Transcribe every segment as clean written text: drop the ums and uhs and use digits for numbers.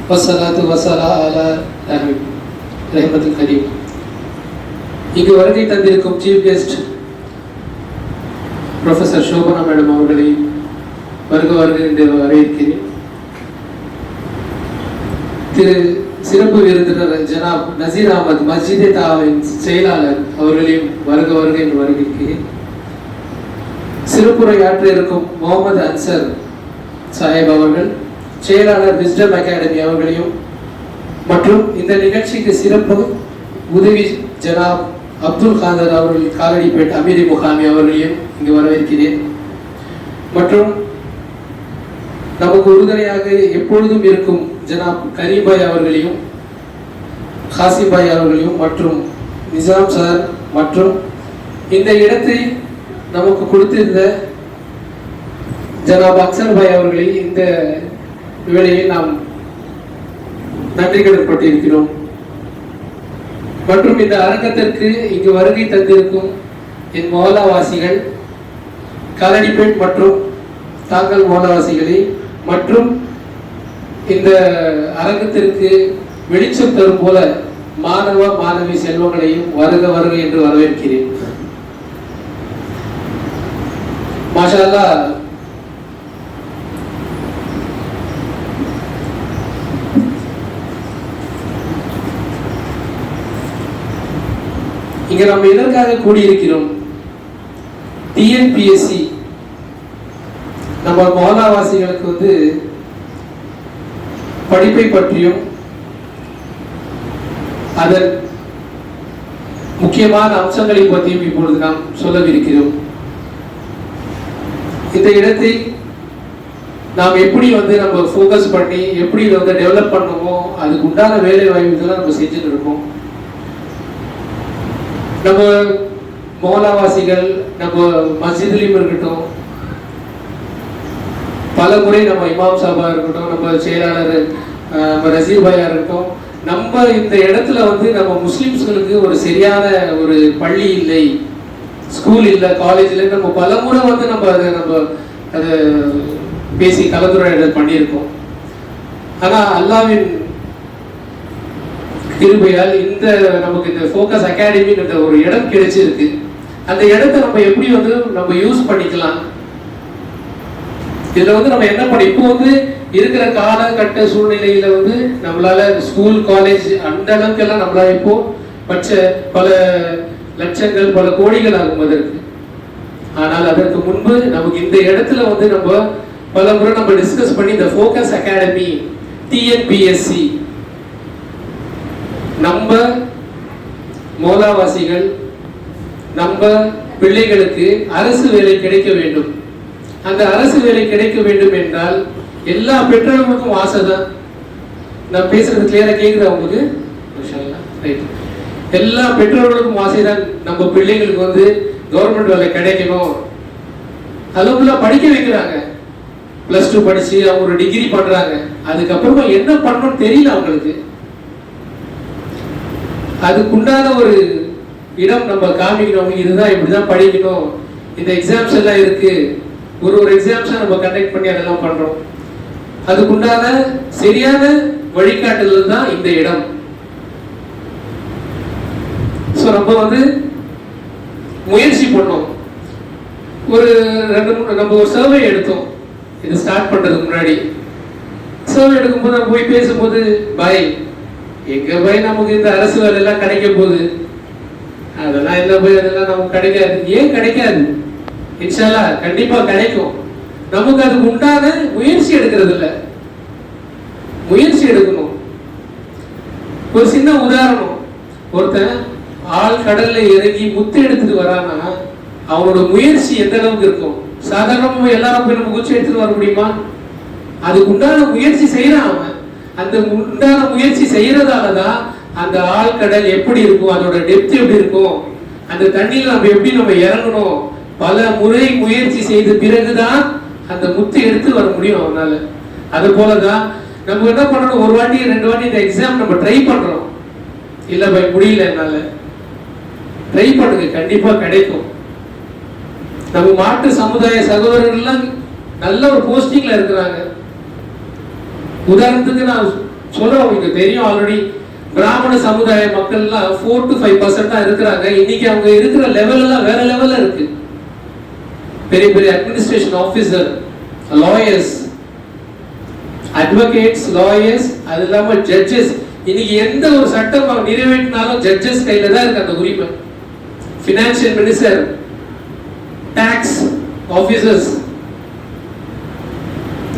வசலாத்து வசலா அலா ரஹ்மத்துல் கரீம். இங்கு வருகை தந்திருக்கும் chief guest professor Shobana madam அவர்களை வருக என்று வரவேற்கிறேன். திரு சிறப்பு விருந்தினர் ஜனாப் நசீர் அகமது மஸ்ஜிதே தாவின் செயலாளர் அவர்களையும் வருக என்று வரவேற்கிறேன். சிறப்புரையாற்ற இருக்கும் முகமது அன்சர் சாஹிப் அவர்கள், செயலாளர் விஸ்டம் அகாடமி அவர்களையும், மற்றும் இந்த நிகழ்ச்சிக்கு சிறப்பு உதவி ஜனாப் அப்துல் காதர் அவர்கள் காலடிப்பேட் அமீரி முகாமி அவர்களையும் இங்கு வரவேற்கிறேன். மற்றும் நமக்கு உறுதுணையாக எப்பொழுதும் இருக்கும் ஜனாப் கரீபாய் அவர்களையும், ஹாசிபாய் அவர்களையும், மற்றும் நிசாம் சார் மற்றும் இந்த இடத்தை நமக்கு கொடுத்திருந்த ஜனாப் அக்சர் பாய் அவர்களை இந்த வேளையில் நாம் நன்றி கடன்பட்டிருக்கிறோம். மற்றும் இந்த அரங்கத்திற்கு இங்கு வருகை தந்திருக்கும் என் மோலாவாசிகள், காலடிப்பேட் மற்றும் தாங்கள் மோலாவாசிகளை, மற்றும் இந்த அரங்கத்திற்கு வெளிச்சம் தரும் போல மாணவ மாணவி செல்வங்களையும் வருக என்று வரவேற்கிறேன். மாஷா அல்லாஹ், இங்க நம்ம எதற்காக கூடியிருக்கிறோம்? டிஎன்பிஎஸ்சி நம்ம மோலாவாசிகளுக்கு படிப்பை பற்றியும் அதன் முக்கியமான அம்சங்களை பற்றியும் இப்பொழுது நாம் சொல்லவிருக்கிறோம். இந்த இடத்தை நாம் எப்படி நம்ம ஃபோக்கஸ் பண்ணி எப்படி டெவலப் பண்ணுமோ அதுக்கு உண்டான வேலை வாய்ப்புகளை நம்ம செஞ்சுட்டு இருக்கோம். நம்ம மோலாவாசிகள் நம்ம மஸ்ஜித்லையும் இருக்கட்டும், பல முறை நம்ம இமாம் சாபா இருக்கட்டும், நம்ம செயலாளர் நம்ம நசீர் பாயா இருக்கட்டும், நம்ம இந்த இடத்துல நம்ம முஸ்லிம்ஸ்களுக்கு ஒரு சரியான ஒரு பள்ளி இல்லை, ஸ்கூல் இல்லை, காலேஜ் இல்லை, நம்ம பல முறை அதை பேசி கலந்துரையாடல் பண்ணியிருக்கோம். ஆனால் அல்லாவின் கிருபையால் நமக்கு இந்த ஃபோக்கஸ் அகாடமின்ற ஒரு இடம் கிடைச்சிருக்கு. அந்த இடத்தை நம்ம எப்படி நம்ம யூஸ் பண்ணிக்கலாம், இதுல நம்ம என்ன பண்ண இப்போ இருக்கிற காலகட்ட சூழ்நிலையில நம்மளால ஸ்கூல் காலேஜ் அந்த அளவுக்கு எல்லாம் நம்மளால இப்போ பல லட்சங்கள் பல கோடிகள் ஆகும் அதற்கு. ஆனால் அதற்கு முன்பு நமக்கு இந்த இடத்துல நம்ம பல முறை நம்ம டிஸ்கஸ் பண்ணி இந்த ஃபோக்கஸ் அகாடமி டிஎன்பிஎஸ்சி நம்ம மோலாவாசிகள் நம்ம பிள்ளைகளுக்கு அரசு வேலை கிடைக்க வேண்டும். அந்த அரசு வேலை கிடைக்க வேண்டும் என்றால் எல்லா பெற்றோர்களுக்கும் ஆசைதான். நான் பேசுறது கிளியரா கேக்குதா உங்களுக்கு? எல்லா பெற்றோர்களுக்கும் ஆசைதான் நம்ம பிள்ளைங்களுக்கு கவர்மெண்ட் வேலை கிடைக்கணும். அதுக்குள்ள படிக்க வைக்கிறாங்க, +2 படிச்சு அவங்க ஒரு டிகிரி பண்றாங்க. அதுக்கப்புறமா என்ன பண்ணணும்னு தெரியல அவங்களுக்கு. அதுக்குண்டான ஒரு இடம் நம்ம காமிக்கணும், இதுதான் இப்படிதான் படிக்கணும், இந்த எக்ஸாம்ஸ் எல்லாம் இருக்கு, ஒரு எக்ஸாம்ஸை நம்ம கண்டக்ட் பண்ணி அதெல்லாம் பண்றோம். அதுக்குண்டான சரியான வழிகாட்டுதல் தான் இந்த இடம். ஸோ நம்ம முயற்சி பண்ணோம். ஒரு 2-3 நம்ம ஒரு சர்வே எடுத்தோம் இது ஸ்டார்ட் பண்றதுக்கு முன்னாடி. சர்வே எடுக்கும்போது நம்ம போய் பேசும்போது, எங்க நமக்கு இந்த அரசு வேலை எல்லாம் கிடைக்க போகுது, அதெல்லாம் என்ன அதெல்லாம் நமக்கு கிடைக்காது. ஏன் கிடைக்காது? இன்ஷா அல்லாஹ் கண்டிப்பா கிடைக்கும். நமக்கு அதுக்கு உண்டான முயற்சி எடுக்கிறது இல்ல, முயற்சி எடுக்கணும். ஒரு சின்ன உதாரணம், ஒருத்தன் ஆள் கடல்ல இறங்கி முத்து எடுத்துட்டு வரானா அவனோட முயற்சி எந்த அளவுக்கு இருக்கும்? சாதாரணமா எல்லாரும் போய் நம்ம குச்சி எடுத்துட்டு வர முடியுமா? அதுக்கு உண்டான முயற்சி செய்யறான் அவன். அந்த உண்டான முயற்சி செய்யறதாலதான் அந்த ஆழ்கடல் எப்படி இருக்கும், அதோட டெப்த் எப்படி இருக்கும், அந்த தண்ணியில நம்ம இறங்கணும், பல முறை முயற்சி செய்த பிறகுதான் அந்த முத்து எடுத்து வர முடியும் அவனால. அது போலதான் நம்ம என்ன பண்ணணும், ஒரு வாட்டி 2 வாட்டி இந்த எக்ஸாம் நம்ம ட்ரை பண்றோம், இல்ல முடியல என்னால, ட்ரை பண்ணுங்க, கண்டிப்பா கிடைக்கும். நம்ம மாற்று சமுதாய சகோதரர்கள்லாம் நல்ல ஒரு போஸ்டிங்ல இருக்கிறாங்க. உதாரணத்துக்கு நான் சொல்றேன், உங்களுக்கு தெரியும் ஆல்ரெடி. பிராமண சமுதாய மக்கள்லாம் 4 to 5% தான் இருக்கிறாங்க. இன்னைக்கு அவங்க இருக்கிற லெவல் எல்லாம் வேற லெவல்ல இருக்கு. பெரிய பெரிய administration officer, lawyers, advocates, lawyers, அது இல்லாம ஜட்ஜஸ். இன்னைக்கு எந்த ஒரு சட்டம் நிறைவேற்றினாலும் ஜட்ஜஸ் கையில தான் இருக்கு அந்த உரிமை. Financial minister, tax officers.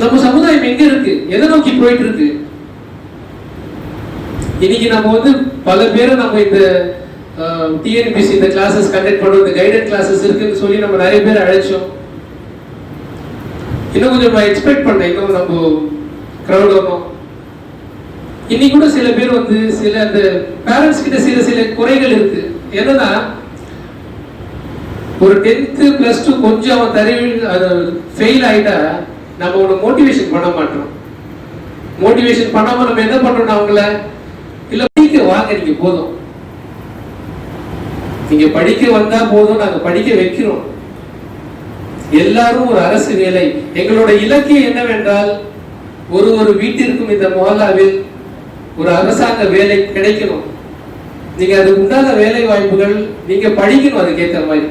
நம்ம சமுதாயம் எங்க இருக்கு, எதை நோக்கி போயிட்டு இருக்கு? இன்னைக்கு நம்ம வந்து பல பேரை நம்ம இந்த டிஎன்பிசி இந்த கிளாஸஸ் கண்டக்ட் பண்ணுவோம், இந்த கைடட் கிளாஸஸ் இருக்குன்னு சொல்லி நம்ம நிறைய பேர் அழைச்சோம். இன்னும் கொஞ்சம் நான் எக்ஸ்பெக்ட் பண்ணேன், இன்னும் நம்ம கிரௌட் வரும். இன்னைக்கு கூட சில பேர் வந்து சில அந்த பேரண்ட்ஸ் கிட்ட சில குறைகள் இருக்கு. என்னன்னா, ஒரு 10th +2 கொஞ்சம் அவன் ஃபெயில் ஆயிட்டா நம்ம ஒரு மோட்டிவேஷன் பண்ண மாட்டோம். மோட்டிவேஷன் பண்ணாம நம்ம என்ன பண்றோம், அவங்கள இல்ல படிக்க வாங்க, நீங்க போதும், நீங்க படிக்க வந்தா போதும், நாங்க படிக்க வைக்கிறோம். எல்லாரும் ஒரு அரசு வேலை. எங்களோட இலக்கியம் என்னவென்றால், ஒரு வீட்டிற்கும் இந்த மொஹல்லாவில் ஒரு அரசாங்க வேலை கிடைக்கணும். நீங்க அதுக்கு உண்டான வேலை வாய்ப்புகள் நீங்க படிக்கணும், அதுக்கேற்ற மாதிரி.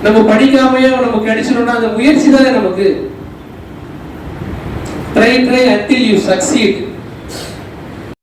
நம்ம படிக்காமையே நமக்கு கிடைச்சிடணும்னா அந்த முயற்சி தானே நமக்கு. Try until you succeed.